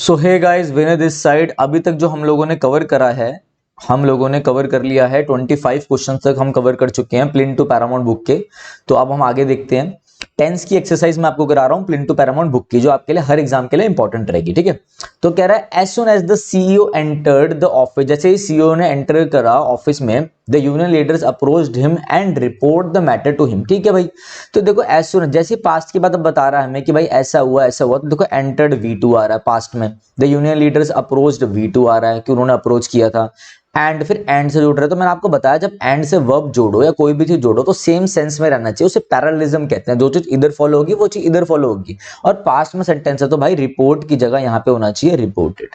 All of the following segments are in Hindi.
So hey guys, Vinay this side. अभी तक जो हम लोगों ने कवर करा है, हम लोगों ने कवर कर लिया है 25 क्वेश्चन तक हम कवर कर चुके हैं प्लिन टू पैरामाउंट बुक के। तो अब हम आगे देखते हैं। टेंस की एक्सरसाइज मैं आपको करा रहा हूं प्लिन टू पैरामाउंट बुक की, जो आपके लिए हर एग्जाम के लिए इंपॉर्टेंट रहेगी। ठीक है, तो कह रहा है as soon as the CEO entered the office, जैसे ही सीईओ ने एंटर करा ऑफिस में, the union leaders approached him and report the matter to him. ठीक है भाई, तो देखो एज सुन, जैसे पास्ट की बात अब बता रहा है हमें कि भाई ऐसा हुआ तो देखो एंटर्ड V2 आ रहा है पास्ट में, the union leaders approached V2 आ रहा है कि उन्होंने अप्रोच किया था। एंड फिर एंड से जोड़ रहे, तो मैंने आपको बताया जब एंड से वर्ब जोड़ो या कोई भी चीज जोड़ो तो सेम सेंस में रहना चाहिए, उसे पैरेललिज्म कहते हैं। जो चीज इधर फॉलो होगी वो चीज इधर फॉलो होगी। और पास्ट में सेंटेंस है तो भाई रिपोर्ट की जगह यहां पे होना चाहिए reported.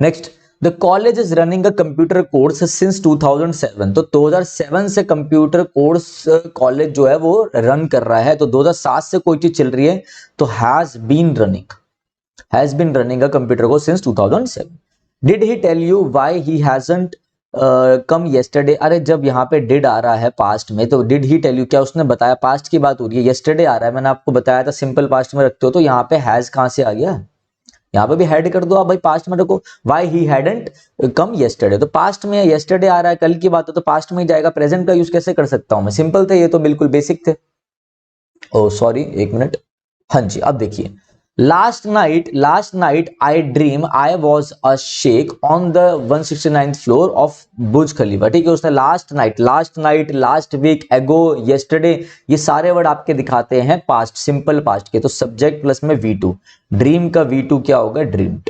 Next, the college is running a computer course since 2007। तो 2007 से कंप्यूटर कोर्स कॉलेज जो है वो रन कर रहा है। तो 2007 से कोई चीज चल रही है तो has been running a computer course since 2007। Did he tell you why he hasn't come yesterday? अरे जब यहाँ पे डिड आ रहा है पास्ट में तो डिड ही टेल यू, क्या उसने बताया? पास्ट की बात हो रही है, येस्टरडे आ रहा है, मैंने आपको बताया था सिंपल पास्ट में रखते हो तो यहाँ पे हैज कहां से आ गया? यहाँ पे भी हेड कर दो आप भाई, पास्ट में रखो why he hadn't come yesterday. तो पास्ट में येस्टरडे आ रहा है, कल की बात है तो पास्ट में ही जाएगा। प्रेजेंट का यूज कैसे कर सकता हूं मैं? सिंपल थे ये तो, बिल्कुल बेसिक थे। ओ सॉरी, एक मिनट। हाँ जी, अब देखिए, last night I dream I was a shake on the 169th floor of Burj Khalifa. ठीक है, उसने last night, last week, ago, yesterday, ये सारे वर्ड आपके दिखाते हैं पास्ट, सिंपल पास्ट के। तो सब्जेक्ट प्लस में V2, ड्रीम का V2 क्या होगा? Dreamed,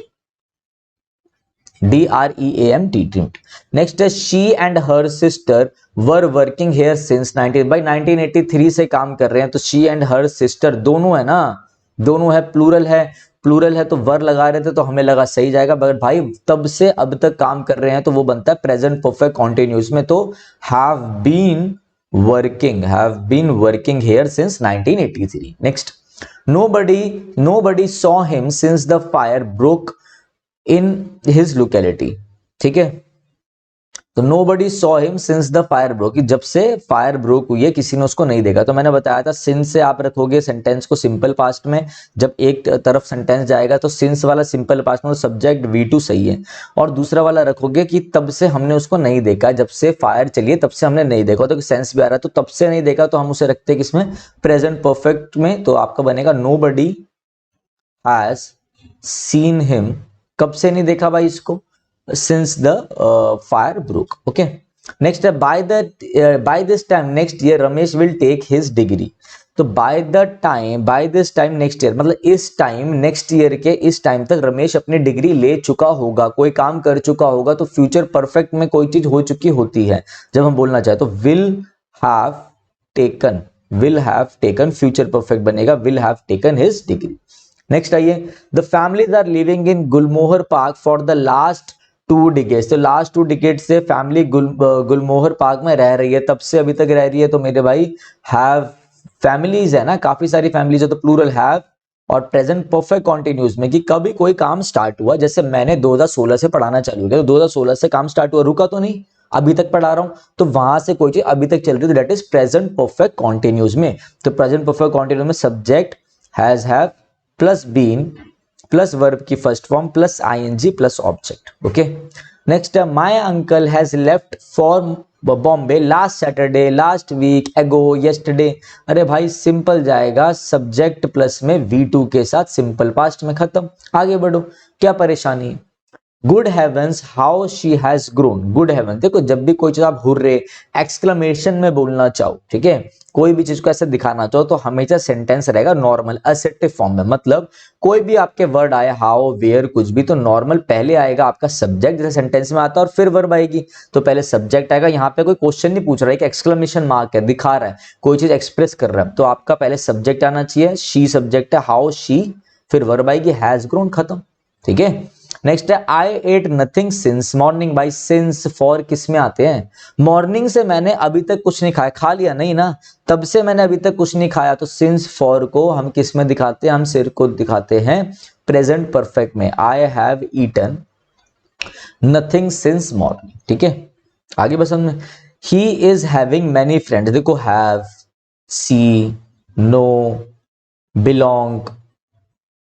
DREAMT, dreamed. नेक्स्ट है she and her sister were working here since 1983 से काम कर रहे हैं। तो शी एंड हर सिस्टर दोनों है ना, दोनों है, प्लूरल है तो वर लगा रहे थे तो हमें लगा सही जाएगा, बट भाई तब से अब तक काम कर रहे हैं तो वो बनता है प्रेजेंट परफेक्ट कॉन्टिन्यूस में। तो have been working here since 1983। Next, nobody saw him since the fire broke in his locality। ठीक है, तो nobody saw him since the fire broke, जब से फायर ब्रोक हुई है किसी ने उसको नहीं देखा। तो मैंने बताया था सिंस से आप रखोगे सेंटेंस को सिंपल पास्ट में, जब एक तरफ सेंटेंस जाएगा तो सिंस वाला सिंपल पास्ट में सब्जेक्ट V2 सही है, और दूसरा वाला रखोगे कि तब से हमने उसको नहीं देखा, जब से फायर चलिए तब से हमने नहीं देखा, तो सेंस भी आ रहा है तो तब से नहीं देखा, तो हम उसे रखते हैं किसमें? प्रेजेंट परफेक्ट में। तो आपका बनेगा nobody has seen him, कब से नहीं देखा भाई इसको? since the fire broke। okay, next है by this time next year Ramesh will take his degree। तो by this time next year मतलब इस टाइम नेक्स्ट ईयर के इस टाइम तक रमेश अपनी डिग्री ले चुका होगा, कोई काम कर चुका होगा। तो फ्यूचर परफेक्ट में कोई चीज हो चुकी होती है जब हम बोलना चाहे तो will have taken, future perfect बनेगा will have taken his degree। Next आइए, the families are living in Gulmohar Park for the last 2 decades. तो लास्ट 2 डिकेड से फैमिली गुलमोहर पार्क में रह रही है, तब से अभी तक रह रही है। तो मेरे भाई हैव, फैमिलीज है ना, काफी सारी फैमिलीज है तो प्लूरल हैव, और प्रेजेंट परफेक्ट कॉन्टिन्यूस में कि कभी कोई काम स्टार्ट हुआ, जैसे मैंने 2016 से पढ़ाना चालू किया तो 2016 से काम स्टार्ट हुआ, रुका तो नहीं, अभी तक पढ़ा रहा हूं, तो वहां से कोई चीज अभी तक चल रही है, that is present perfect continuous में। तो प्रेजेंट परफेक्ट कॉन्टिन्यूस में subject has, have plus been plus verb की first form plus ING plus object. Okay, next है my uncle has left for Bombay last Saturday, last week, ago, yesterday. अरे भाई सिंपल जाएगा, सब्जेक्ट प्लस में V2 के साथ सिंपल पास्ट में, खत्म। आगे बढ़ो, क्या परेशानी? Good heavens how she has grown. Good heaven, देखो जब भी कोई चीज आप हुर्रे एक्सक्लेमेशन में बोलना चाहो, ठीक है, कोई भी चीज को ऐसे दिखाना चाहो तो हमेशा सेंटेंस रहेगा नॉर्मल असर्टिव फॉर्म में। मतलब कोई भी आपके वर्ड आए, हाउ, वेयर, कुछ भी, तो नॉर्मल पहले आएगा आपका सब्जेक्ट जैसे सेंटेंस में आता है, और फिर वर्ब आएगी। तो पहले सब्जेक्ट आएगा, यहाँ पे कोई क्वेश्चन नहीं पूछ रहा है कि एक्सक्लेमेशन मार्क है, दिखा रहा है, कोई चीज एक्सप्रेस कर रहा है, तो आपका पहले सब्जेक्ट आना चाहिए, शी सब्जेक्ट है, हाउ शी, फिर वर्ब आएगी हैज ग्रोन, खत्म। ठीक है, नेक्स्ट है I ate nothing since morning. By since for किस में आते हैं? मॉर्निंग से मैंने अभी तक कुछ नहीं खाया, खा लिया नहीं ना, तब से मैंने अभी तक कुछ नहीं खाया। तो सिंस फॉर को हम किस में दिखाते हैं? हम सिर को दिखाते हैं प्रेजेंट परफेक्ट में, I have eaten nothing since morning. ठीक है, आगे बस हमने he is having many friends, देखो हैव, सी, नो, बिलोंग,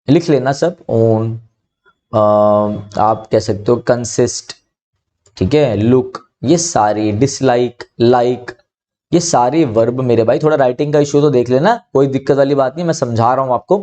लिख लेना सब। ओन, आप कह सकते हो कंसिस्ट, ठीक है, लुक, ये सारी, डिसलाइक, लाइक, ये सारे वर्ब मेरे भाई, थोड़ा राइटिंग का इश्यू तो देख लेना, कोई दिक्कत वाली बात नहीं, मैं समझा रहा हूं आपको।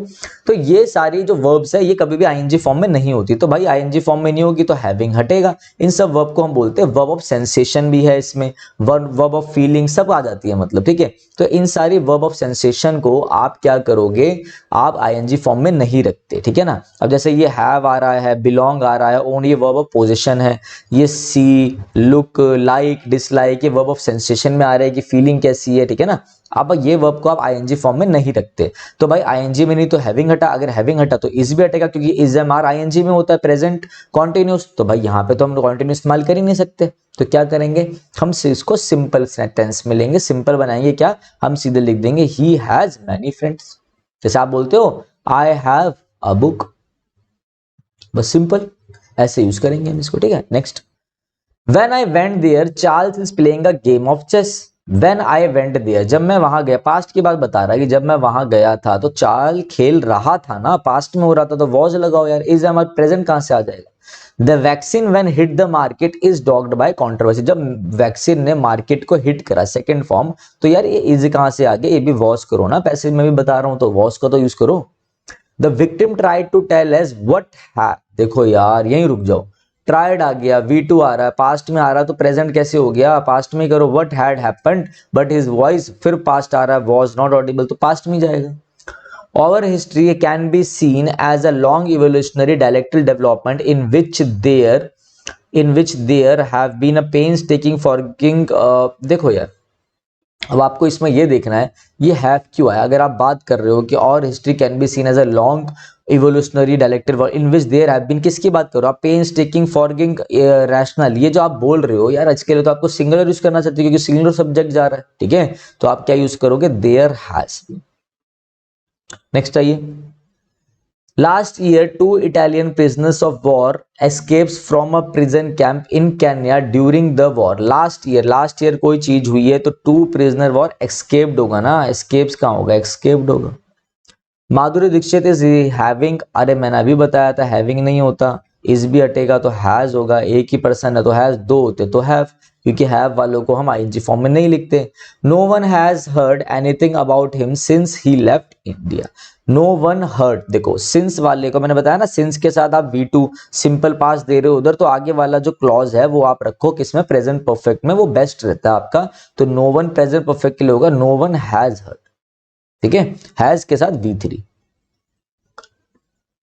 तो ये सारी जो वर्ब्स है ये कभी भी आईएनजी फॉर्म में नहीं होती, तो भाई आईएनजी फॉर्म में नहीं होगी तो हैविंग हटेगा। इन सब वर्ब को हम बोलते हैं वर्ब ऑफ सेंसेशन भी है इसमें, वर्ब ऑफ फीलिंग सब आ जाती है मतलब, ठीक है। तो इन सारी वर्ब ऑफ सेंसेशन को आप क्या करोगे, आप आईएनजी फॉर्म में नहीं रखते, ठीक है ना। अब जैसे ये हैव आ रहा है, बिलोंग आ रहा है, ओन ये वर्ब ऑफ पोजीशन है, ये सी, लुक, लाइक, डिसलाइक ये वर्ब ऑफ सेंसेशन में आ रहा है कि फीलिंग कैसी है, ठीक है ना। अब ये वर्ब को आप आईएनजी फॉर्म में नहीं रखते, तो भाई आईएनजी में नहीं तो हैविंग हटा, अगर हैविंग हटा तो इज भी हटेगा, क्योंकि इज एम आर आईएनजी में होता है, प्रेजेंट कॉन्टिन्यूस, तो भाई यहाँ पे तो हम कॉन्टिन्यूस इस्तेमाल कर ही नहीं सकते, तो क्या करेंगे हम इसको सिंपल सेंटेंस में लेंगे, सिंपल बनाएंगे, क्या हम सीधे लिख देंगे ही हैज मैनी फ्रेंड्स। जैसे आप बोलते हो आई हैव अ बुक, बस सिंपल ऐसे यूज करेंगे हम इसको, ठीक है। Next, When I went there, Charles is playing a game of chess. When I went there, जब मैं वहां गया, पास्ट की बात बता रहा है कि जब मैं वहां गया था तो चार्ल खेल रहा था ना, पास्ट में हो रहा था तो वॉज लगाओ यार, इज हमारा प्रेजेंट कहां से आ जाएगा। The vaccine when hit the market is dogged by controversy, जब वैक्सीन ने मार्केट को हिट करा, सेकंड फॉर्म, तो यार ये इज कहां से आ गया, ये भी वॉज करो ना, पैसे में भी बता रहा हूं तो वॉज का तो यूज करो। The victim tried to tell us what है, देखो यार यहीं रुक जाओ, ट्राइड आ गया, V2 आ रहा है, पास्ट में आ रहा है तो प्रेजेंट कैसे हो गया, पास्ट में करो, what had happened but his voice, फिर पास्ट आ रहा है, वाज नॉट ऑडिबल तो पास्ट में जाएगा। Our history can be seen as a long evolutionary dialectal development in which there have been a painstaking forging, देखो यार अब आपको इसमें ये देखना है ये हैव क्यों आया। अगर आप बात कर रहे हो कि और history can be seen as a long evolutionary dialectic in which there have been, किसकी बात करो आप, पेन्स टेकिंग फॉरगिंग रैशनल, ये जो आप बोल रहे हो यार आज के लिए तो आपको सिंगुलर यूज करना चाहते हो क्योंकि सिंगुलर सब्जेक्ट जा रहा है, ठीक है, तो आप क्या यूज करोगे, देयर हैज बीन। नेक्स्ट आइए, Last year, two Italian prisoners of war escapes from a prison camp in Kenya during the war. Last year कोई चीज हुई है तो two prisoner war escaped होगा ना, escapes कहाँ होगा, escaped होगा। माधुरी दीक्षित इज हैविंग, अरे मैंने अभी बताया था हैविंग नहीं होता, इज भी हटेगा तो हैज होगा, एक ही पर्सन है तो हैज, दो होते तो हैव, क्योंकि हैव वालों को हम आईएनजी फॉर्म में नहीं लिखते। No one has heard anything about him since he left India, no one heard, देखो सिंस वाले को मैंने बताया ना, सिंस के साथ आप V2 सिंपल पास दे रहे हो उधर, तो आगे वाला जो क्लॉज है वो आप रखो किसमें, प्रेजेंट परफेक्ट में, वो बेस्ट रहता है आपका, तो नो वन प्रेजेंट परफेक्ट के लिए होगा नो वन हैज हर्ड, ठीक है, हैज के साथ V3।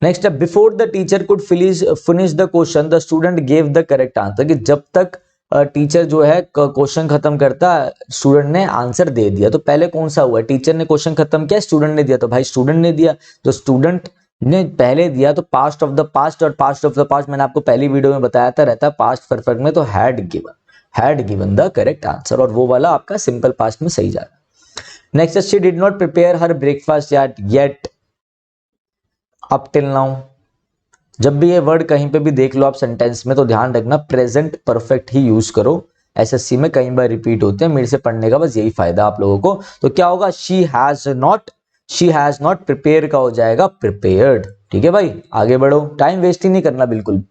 नेक्स्ट है, before the teacher could finish the question the student gave the correct answer, कि जब तक टीचर जो है क्वेश्चन खत्म करता स्टूडेंट ने आंसर दे दिया, तो पहले कौन सा हुआ, टीचर ने क्वेश्चन खत्म किया, स्टूडेंट ने दिया, तो भाई स्टूडेंट ने दिया, तो स्टूडेंट ने पहले दिया तो पास्ट ऑफ द पास्ट, और पास्ट ऑफ द पास्ट मैंने आपको पहली वीडियो में बताया था रहता है पास्ट परफेक्ट में, तो had given the correct answer, और वो वाला आपका सिंपल पास्ट में सही जा रहा है। Next, she did not prepare her breakfast yet up till now, जब भी ये वर्ड कहीं पे भी देख लो आप सेंटेंस में तो ध्यान रखना प्रेजेंट परफेक्ट ही यूज करो, एसएससी में कई बार रिपीट होते हैं, मेरे से पढ़ने का बस यही फायदा आप लोगों को। तो क्या होगा, शी हैज नॉट प्रिपेयर का हो जाएगा प्रिपेयर्ड, ठीक है भाई, आगे बढ़ो, टाइम वेस्ट ही नहीं करना बिल्कुल।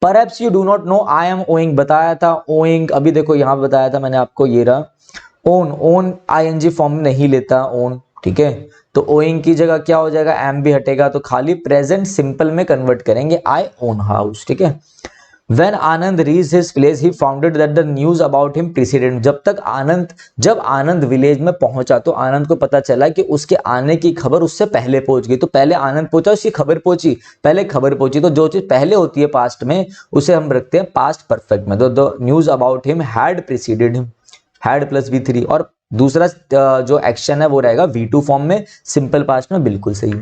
Perhaps you do not know I am owing, बताया था ओइंग, अभी देखो यहां बताया था मैंने आपको, ये रहा ओन आईएनजी फॉर्म में नहीं लेता ओन, ठीक है, तो ओइंग की जगह क्या हो जाएगा, एम भी हटेगा, तो खाली प्रेजेंट सिंपल में कन्वर्ट करेंगे, आई ओन हाउस, ठीक है। When Anand reach his place he founded that the news about him precedent, जब आनंद विलेज में पहुंचा तो आनंद को पता चला कि उसके आने की खबर उससे पहले पहुंच गई, तो पहले आनंद पहुंचा उसकी खबर पहुंची, पहले खबर पहुंची, तो जो चीज पहले होती है पास्ट में उसे हम रखते हैं पास्ट परफेक्ट में, तो the news about him had preceded him, had plus V3, और दूसरा जो एक्शन है वो रहेगा V2 फॉर्म में, सिंपल पास्ट में, बिल्कुल सही।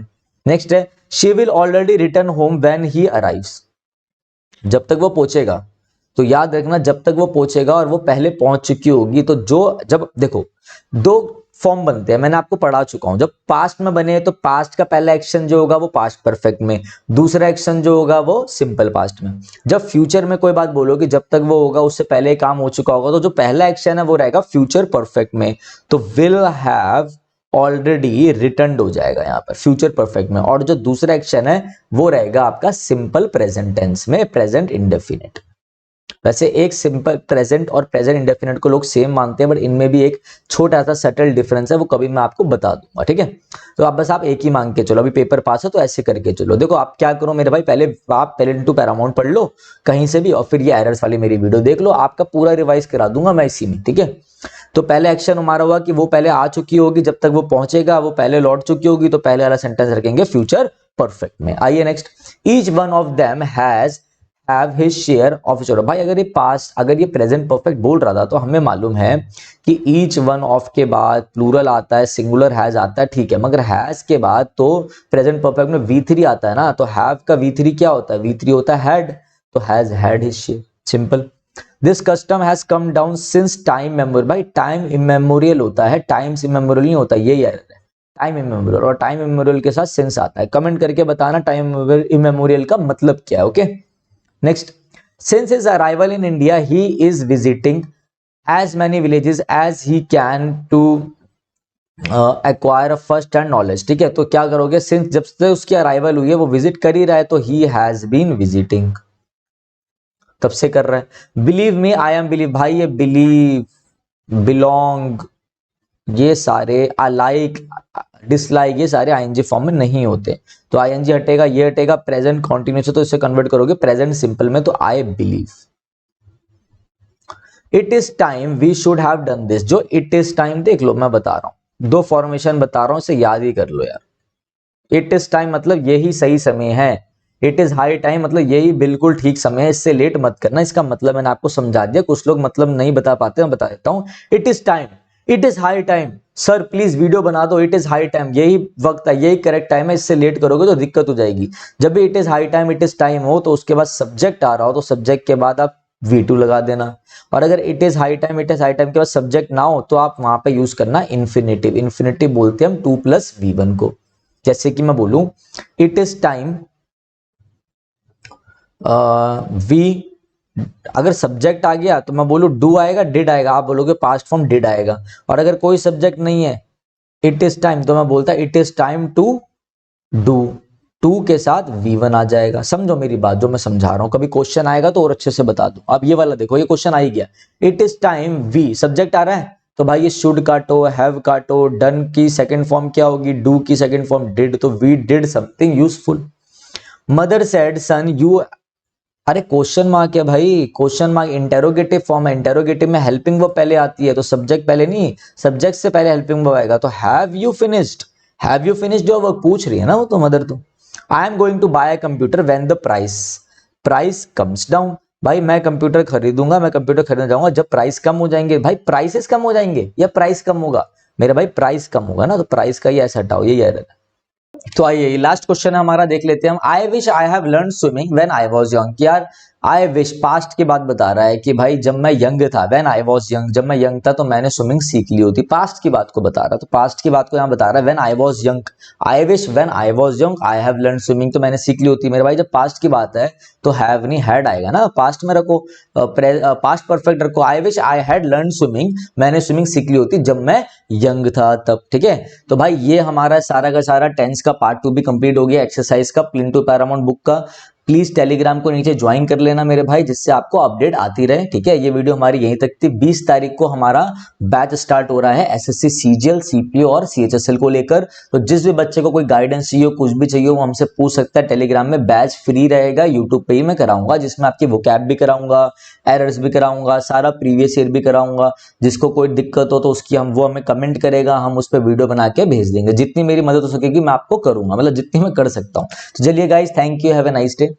नेक्स्ट है, she will already return home when he arrives, जब तक वो पहुंचेगा, तो याद रखना जब तक वो पहुंचेगा और वो पहले पहुंच चुकी होगी, तो जब देखो दो फॉर्म बनते हैं, मैंने आपको पढ़ा चुका हूं, जब पास्ट में बने तो पास्ट का पहला एक्शन जो होगा वो पास्ट परफेक्ट में, दूसरा एक्शन जो होगा वो सिंपल पास्ट में। जब फ्यूचर में कोई बात बोलोगे जब तक वो होगा उससे पहले काम हो चुका होगा, तो जो पहला एक्शन है वो रहेगा फ्यूचर परफेक्ट में, तो विल हैव ऑलरेडी रिटर्न्ड हो जाएगा यहाँ पर फ्यूचर परफेक्ट में, और जो दूसरा एक्शन है वो रहेगा आपका सिंपल प्रेजेंट टेंस में प्रेजेंट इंडेफिनिट। वैसे एक सिंपल प्रेजेंट और प्रेजेंट इंडेफिनिट को लोग सेम मानते हैं, बट इनमें भी एक छोटा सा सटल डिफरेंस है, वो कभी मैं आपको बता दूंगा, ठीक है। तो आप बस आप एक ही मांग के चलो, अभी पेपर पास है तो ऐसे करके चलो। देखो आप क्या करो मेरे भाई, पहले आप प्लेन टू पैरामाउंट पढ़ लो कहीं से भी, और फिर ये एरर्स वाली मेरी वीडियो देख लो, आपका पूरा रिवाइज करा दूंगा मैं इसी में, ठीक है। तो पहले एक्शन हमारा हुआ कि वो पहले आ चुकी होगी, जब तक वो पहुंचेगा वो पहले लौट चुकी होगी, तो पहले वाला सेंटेंस रखेंगे फ्यूचर परफेक्ट में। आइए next, each one of them has have his share of. चलो भाई अगर ये पास्ट, अगर ये प्रेजेंट परफेक्ट बोल रहा था तो हमें मालूम है कि ईच वन ऑफ के बाद प्लूरल आता है, सिंगुलर हैज आता है, ठीक है, मगर हैज के बाद तो प्रेजेंट परफेक्ट में V3 आता है ना, तो हैव का V3 क्या होता है, V3 होता है हैड, तो has had his share, simple. This custom has come down since time memorial. भाई टाइम इमेमोरियल होता है, टाइम्स इमेमोरियल नहीं होता, यही है टाइम इमेमोरियल, और टाइम इमेमोरियल के साथ सिंस आता है। कमेंट करके बताना टाइम इमेमोरियल का मतलब क्या है, okay. Next, since his arrival in India he is visiting as many villages as he can to acquire a first hand knowledge, ठीक है। तो क्या करोगे, since जब से उसकी अराइवल हुई है वो विजिट कर ही रहा है, तो he has been visiting, तब से कर रहा है। believe me I am believe, भाई ये believe, belong, ये सारे alike, डिसलाइक, ये सारे आईएनजी फॉर्म में नहीं होते, तो आईएनजी हटेगा, ये हटेगा, प्रेजेंट कॉन्टिन्यूस है तो इसे कन्वर्ट करोगे प्रेजेंट सिंपल में, तो I believe. It is time we should have done this, जो इट इज टाइम देख लो, मैं बता रहा हूं, दो फॉर्मेशन बता रहा हूं, इसे याद ही कर लो यार। इट इज टाइम मतलब यही सही समय है, इट इज हाई टाइम मतलब यही बिल्कुल ठीक समय है, इससे लेट मत करना, इसका मतलब मैंने आपको समझा दिया, कुछ लोग मतलब नहीं बता पाते, मैं बता देता हूं। It is time, it is high time, sir please video बना दो, इट इज हाई टाइम, यही वक्त है, यही करेक्ट टाइम है, इससे लेट करोगे तो दिक्कत हो जाएगी। जब भी it is high time, it is time हो, तो उसके बाद सब्जेक्ट आ रहा हो तो सब्जेक्ट के बाद आप V2 लगा देना, और अगर it is high time, it is high time के बाद सब्जेक्ट ना हो तो आप वहां पे यूज करना इन्फिनेटिव। इन्फिनेटिव बोलते हैं हम 2 + V1 को। जैसे कि मैं बोलूं इट इज टाइम वी, अगर सब्जेक्ट आ गया तो मैं बोलूं डू आएगा, डिड आएगा, आप बोलोगे पास्ट फॉर्म डिड आएगा, और अगर कोई सब्जेक्ट नहीं है इट इज टाइम, तो मैं बोलता it is time to do, to के साथ V1 आ जाएगा। समझो मेरी बात जो मैं समझा रहा हूं, कभी क्वेश्चन आएगा तो और अच्छे से बता दूं। अब ये वाला देखो, ये क्वेश्चन आ ही गया, it is time we, subject आ रहा है तो भाई ये शुड काटो, हैव काटो, डन की सेकंड फॉर्म क्या होगी, डू की सेकंड फॉर्म डिड, तो we did something useful. Mother said son you, अरे क्वेश्चन मार्क है भाई, क्वेश्चन मार्क इंटेरोगेटिव फॉर्म है, इंटेरोगेटिव में हेल्पिंग वर्ब पहले आती है, तो सब्जेक्ट पहले नहीं, सब्जेक्ट से पहले हेल्पिंग वर्ब आएगा, तो have you finished, have you finished जो वर्क पूछ रही है ना वो तो मदर, तो I am going to buy a computer when the price comes down. भाई मैं कंप्यूटर खरीदूंगा, मैं कंप्यूटर खरीदने जाऊंगा जब प्राइस कम हो जाएंगे। भाई प्राइसेस कम हो जाएंगे या प्राइस कम होगा, मेरे भाई प्राइस कम होगा ना, तो प्राइस का ही ऐसा हटाओ, यही है। तो आइए लास्ट क्वेश्चन है हमारा, देख लेते हैं हम। I wish I have learn swimming when I was young. यार आई विश पास्ट की बात बता रहा है कि भाई जब मैं यंग था, व्हेन आई वाज यंग, जब मैं यंग था तो मैंने स्विमिंग सीख ली होती, पास्ट की बात को बता रहा है, तो पास्ट की बात को यहाँ बता रहा है when I was young. I wish when I was young I have learn swimming, तो मैंने सीख ली होती। मेरे भाई जब पास्ट की बात है तो हैव नहीं हैड आएगा ना, पास्ट में रखो, पास्ट परफेक्ट रखो। I wish I had learn swimming, मैंने स्विमिंग सीख ली होती जब मैं यंग था तब, ठीक है। तो भाई ये हमारा सारा का सारा टेंस का पार्ट 2 भी कंप्लीट हो गया, एक्सरसाइज का, प्लेन टू पैरामाउंट बुक का। प्लीज टेलीग्राम को नीचे ज्वाइन कर लेना मेरे भाई, जिससे आपको अपडेट आती रहे, ठीक है। ये वीडियो हमारी यहीं तक थी। 20 तारीख को हमारा बैच स्टार्ट हो रहा है एसएससी सीजीएल, सीपीओ और सीएचएसएल को लेकर, तो जिस भी बच्चे को कोई गाइडेंस चाहिए, कुछ भी चाहिए, वो हमसे पूछ सकता है टेलीग्राम में। बैच फ्री रहेगा, यूट्यूब पे ही मैं कराऊंगा, जिसमें आपकी वोकैब भी कराऊंगा, एरर्स भी कराऊंगा, सारा प्रीवियस ईयर भी कराऊंगा। जिसको कोई दिक्कत हो तो उसकी वो हमें कमेंट करेगा, हम उस पर वीडियो बना के भेज देंगे। जितनी मेरी मदद हो सकेगी मैं आपको करूंगा, मतलब जितनी मैं कर सकता हूँ। तो चलिए guys, thank you, have a nice day.